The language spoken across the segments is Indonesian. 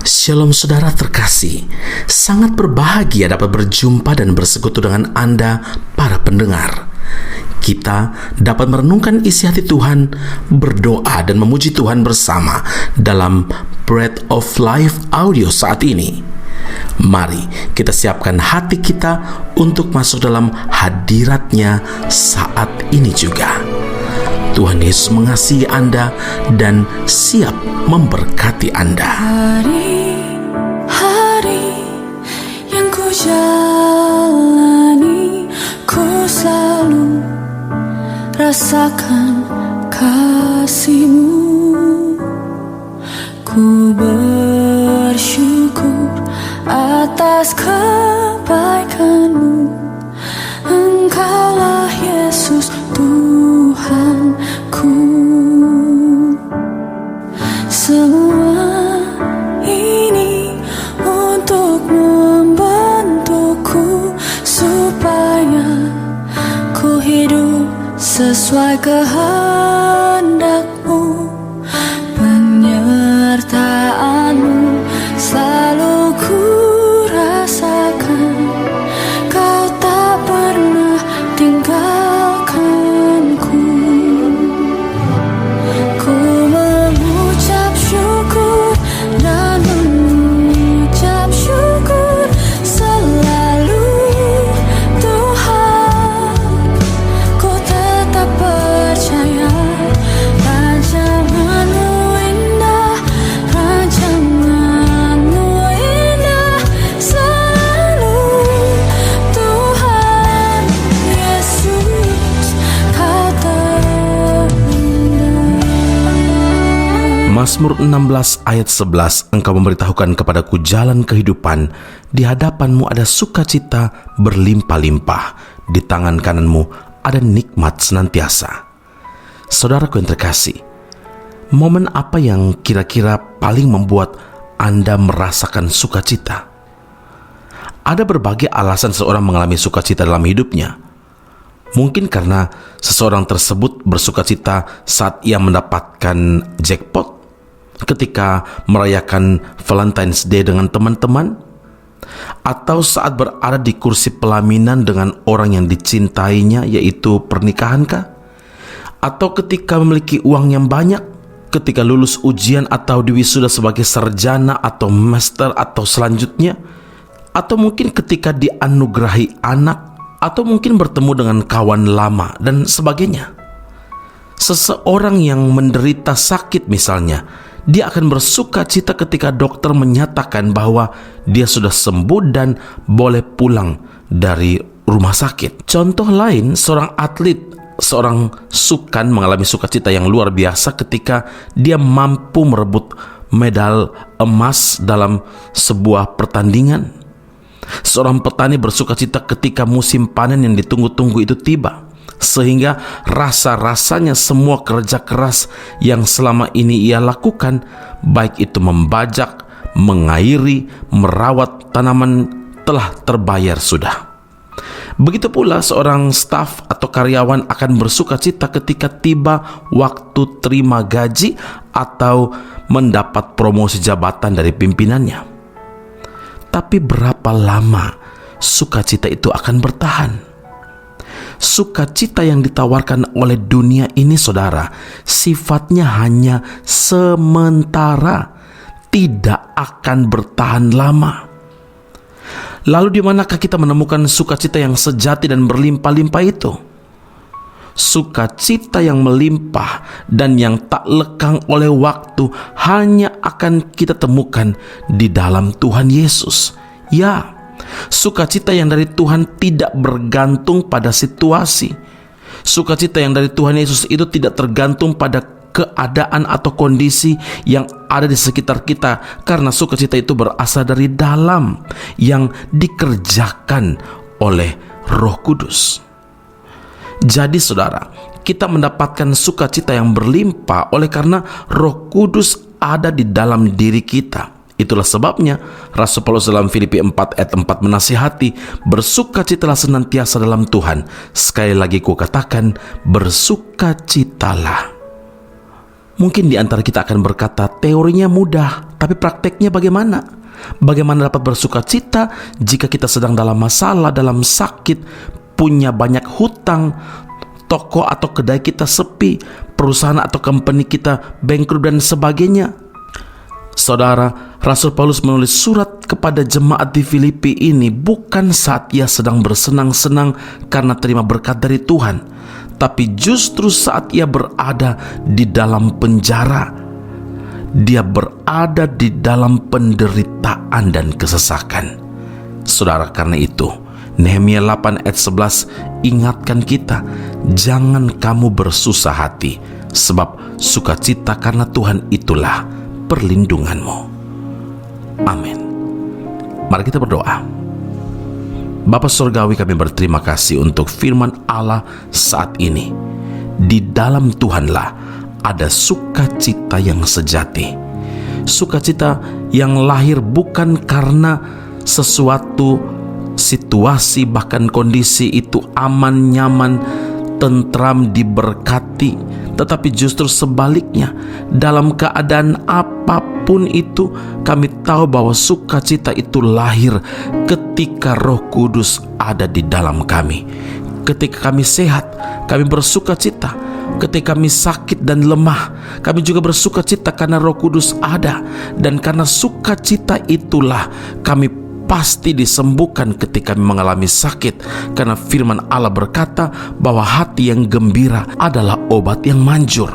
Shalom saudara terkasih, sangat berbahagia dapat berjumpa dan bersekutu dengan Anda para pendengar. Kita dapat merenungkan isi hati Tuhan, berdoa dan memuji Tuhan bersama dalam Bread of Life audio saat ini. Mari kita siapkan hati kita untuk masuk dalam hadirat-Nya saat ini juga. Tuhan Yesus mengasihi Anda dan siap memberkati Anda. Hari-hari yang ku jalani, ku selalu rasakan kasih-Mu. Ku bersyukur atas kebaikan-Mu. Engkaulah Yesus Tuhanku. Semua ini untuk membentukku supaya ku hidup sesuai kehendak-Mu. Penyertaan-Mu selalu ku rasakan. Kau tak pernah tinggalkanku. Ku mengucap syukur dan mengucap syukur selalu, Tuhan. Ku tetap percaya rancangan-Mu indah, rancangan-Mu indah selalu, Tuhan Yesus, Kau terindah. Mazmur 16 ayat 11, Engkau memberitahukan kepadaku jalan kehidupan, di hadapan-Mu ada sukacita berlimpah-limpah, di tangan kanan-Mu ada nikmat senantiasa. Saudaraku yang terkasih, momen apa yang kira-kira paling membuat Anda merasakan sukacita? Ada berbagai alasan seseorang mengalami sukacita dalam hidupnya. Mungkin karena seseorang tersebut bersukacita saat ia mendapatkan jackpot, ketika merayakan Valentine's Day dengan teman-teman, atau saat berada di kursi pelaminan dengan orang yang dicintainya, yaitu pernikahankah? Atau ketika memiliki uang yang banyak, ketika lulus ujian atau diwisuda sebagai sarjana atau master atau selanjutnya, atau mungkin ketika dianugerahi anak, atau mungkin bertemu dengan kawan lama dan sebagainya. Seseorang yang menderita sakit misalnya, dia akan bersuka cita ketika dokter menyatakan bahwa dia sudah sembuh dan boleh pulang dari rumah sakit. Contoh lain, seorang atlet, seorang sukan mengalami sukacita yang luar biasa ketika dia mampu merebut medal emas dalam sebuah pertandingan. Seorang petani bersukacita ketika musim panen yang ditunggu-tunggu itu tiba, sehingga rasa-rasanya semua kerja keras yang selama ini ia lakukan, baik itu membajak, mengairi, merawat tanaman, telah terbayar sudah. Begitu pula seorang staf atau karyawan akan bersukacita ketika tiba waktu terima gaji atau mendapat promosi jabatan dari pimpinannya. Tapi berapa lama sukacita itu akan bertahan? Sukacita yang ditawarkan oleh dunia ini, saudara, sifatnya hanya sementara, tidak akan bertahan lama. Lalu di manakah kita menemukan sukacita yang sejati dan berlimpah-limpah itu? Sukacita yang melimpah dan yang tak lekang oleh waktu hanya akan kita temukan di dalam Tuhan Yesus. Ya, sukacita yang dari Tuhan tidak bergantung pada situasi. Sukacita yang dari Tuhan Yesus itu tidak tergantung pada keadaan atau kondisi yang ada di sekitar kita, karena sukacita itu berasal dari dalam, yang dikerjakan oleh Roh Kudus. Jadi saudara, kita mendapatkan sukacita yang berlimpah oleh karena Roh Kudus ada di dalam diri kita. Itulah sebabnya Rasul Paulus dalam Filipi 4 ayat 4 menasihati, bersukacitalah senantiasa dalam Tuhan. Sekali lagi ku katakan, bersukacitalah. Mungkin di antara kita akan berkata, teorinya mudah, tapi prakteknya bagaimana? Bagaimana dapat bersuka cita jika kita sedang dalam masalah, dalam sakit, punya banyak hutang, toko atau kedai kita sepi, perusahaan atau company kita bangkrut dan sebagainya? Saudara, Rasul Paulus menulis surat kepada jemaat di Filipi ini bukan saat ia sedang bersenang-senang karena terima berkat dari Tuhan, tapi justru saat ia berada di dalam penjara. Dia berada di dalam penderitaan dan kesesakan. Saudara, karena itu Nehemia 8 ayat 11 ingatkan kita, jangan kamu bersusah hati, sebab sukacita karena Tuhan itulah perlindunganmu. Amin. Mari kita berdoa. Bapa Surgawi, kami berterima kasih untuk firman Allah saat ini. Di dalam Tuhanlah ada sukacita yang sejati. Sukacita yang lahir bukan karena sesuatu situasi bahkan kondisi itu aman, nyaman, tentram, diberkati, tetapi justru sebaliknya, dalam keadaan apapun itu kami tahu bahwa sukacita itu lahir ketika Roh Kudus ada di dalam kami. Ketika kami sehat, kami bersukacita. Ketika kami sakit dan lemah, kami juga bersukacita karena Roh Kudus ada. Dan karena sukacita itulah kami pasti disembuhkan ketika kami mengalami sakit, karena firman Allah berkata bahwa hati yang gembira adalah obat yang manjur.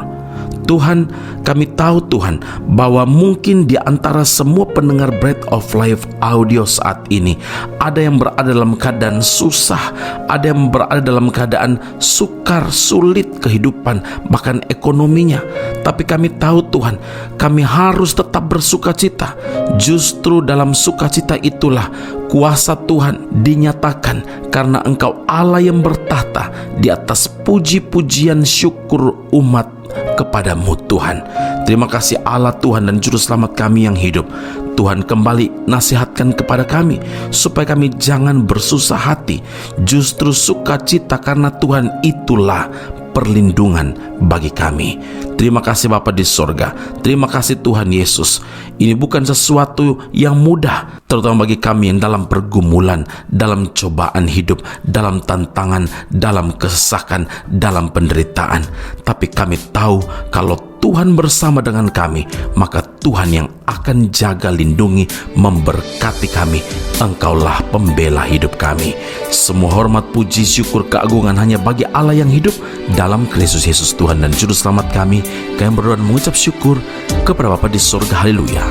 Tuhan, kami tahu Tuhan bahwa mungkin di antara semua pendengar Bread of Life audio saat ini ada yang berada dalam keadaan susah, ada yang berada dalam keadaan sukar, sulit kehidupan, bahkan ekonominya. Tapi kami tahu Tuhan, kami harus tetap bersukacita. Justru dalam sukacita itulah kuasa Tuhan dinyatakan, karena Engkau Allah yang bertahta di atas puji-pujian syukur umat kepadamu Tuhan. Terima kasih Allah Tuhan dan Juru Selamat kami yang hidup. Tuhan, kembali nasihatkan kepada kami supaya kami jangan bersusah hati. Justru sukacita karena Tuhan itulah perlindungan bagi kami. Terima kasih Bapa di sorga. Terima kasih Tuhan Yesus. Ini bukan sesuatu yang mudah, terutama bagi kami yang dalam pergumulan, dalam cobaan hidup, dalam tantangan, dalam kesesakan, dalam penderitaan. Tapi kami tahu kalau Tuhan bersama dengan kami, maka Tuhan yang akan jaga, lindungi, memberkati kami. Engkaulah pembela hidup kami. Semua hormat, puji, syukur, keagungan hanya bagi Allah yang hidup dalam Kristus Yesus Tuhan dan Juru Selamat kami. Kami berdoa dan mengucap syukur kepada Bapa di surga. Haleluya.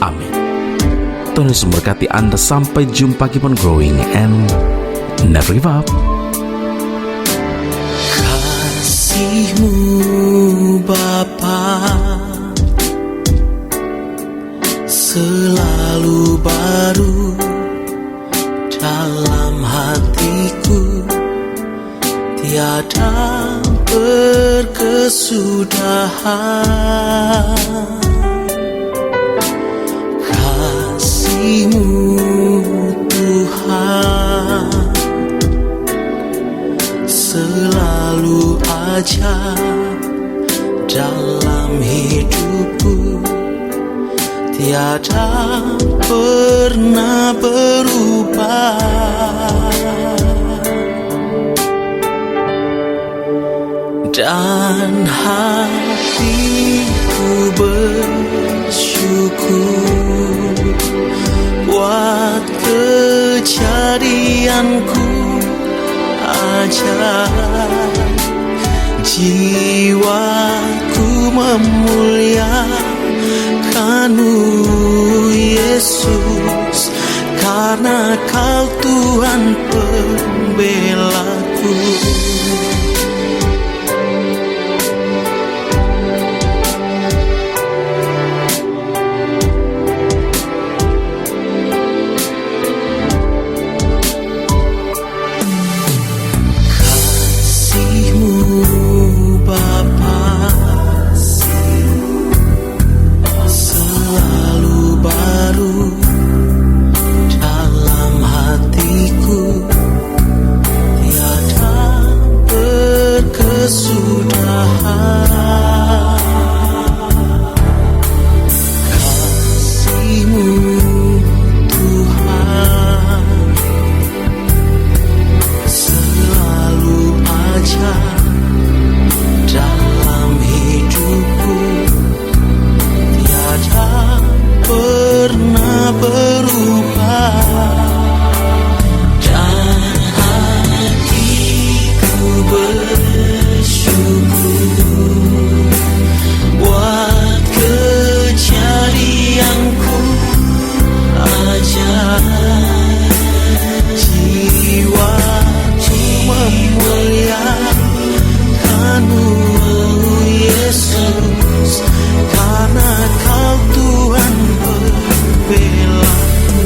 Amin. Tuhan Yesus memberkati Anda. Sampai jumpa. Keep on growing and never give up. Kasih-Mu Bapa selalu baru dalam hatiku, tiada berkesudahan. Kasih-Mu Tuhan selalu aja dalam hidupku, tiada pernah berubah. Dan hatiku bersyukur buat kejadianku ajaib. Jiwaku memuliakan-Mu Yesus, karena Kau Tuhan pembelaku. pembelaku,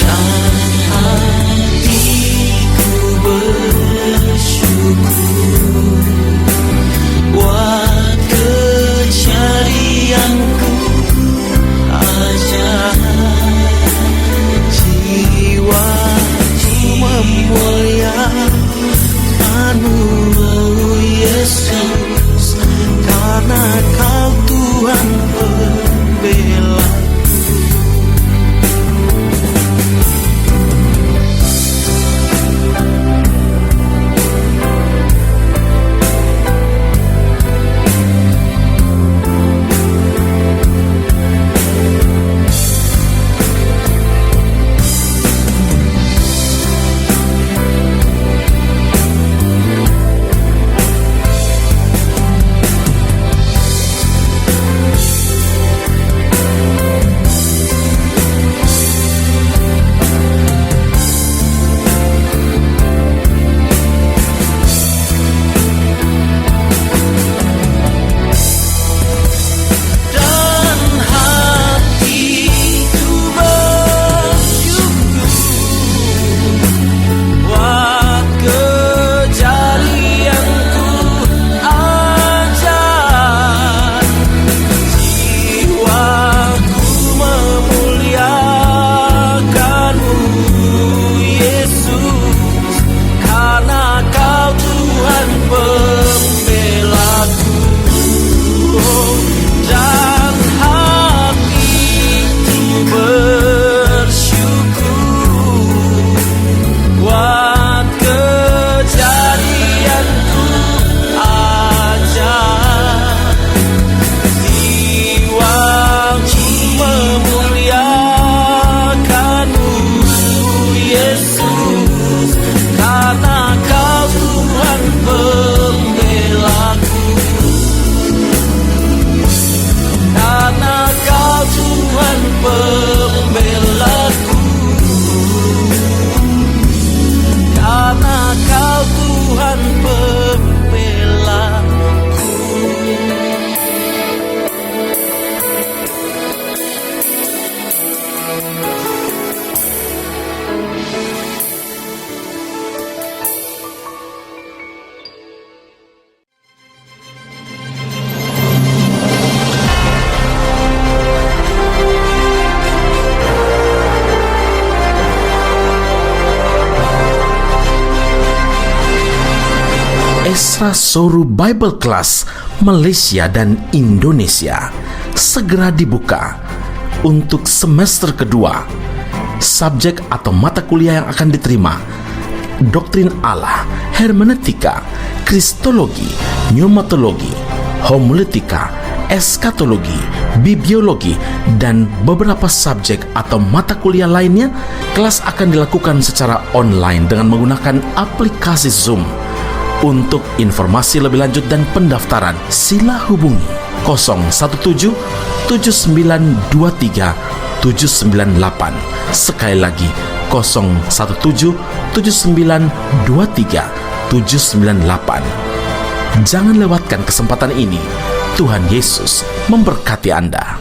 dan hatiku bersyukur buat kejadianku aja. Jiwaku memuliakan-Mu, Yesus, karena Kau Tuhan pembelaku. Esra Soru Bible Class Malaysia dan Indonesia segera dibuka untuk semester kedua. Subjek atau mata kuliah yang akan diterima: Doktrin Allah, Hermeneutika, Kristologi, Pneumatologi, Homiletika, Eskatologi, Bibliologi, dan beberapa subjek atau mata kuliah lainnya. Kelas akan dilakukan secara online dengan menggunakan aplikasi Zoom. Untuk informasi lebih lanjut dan pendaftaran, sila hubungi 017 7923 798. Sekali lagi 017 7923 798. Jangan lewatkan kesempatan ini. Tuhan Yesus memberkati Anda.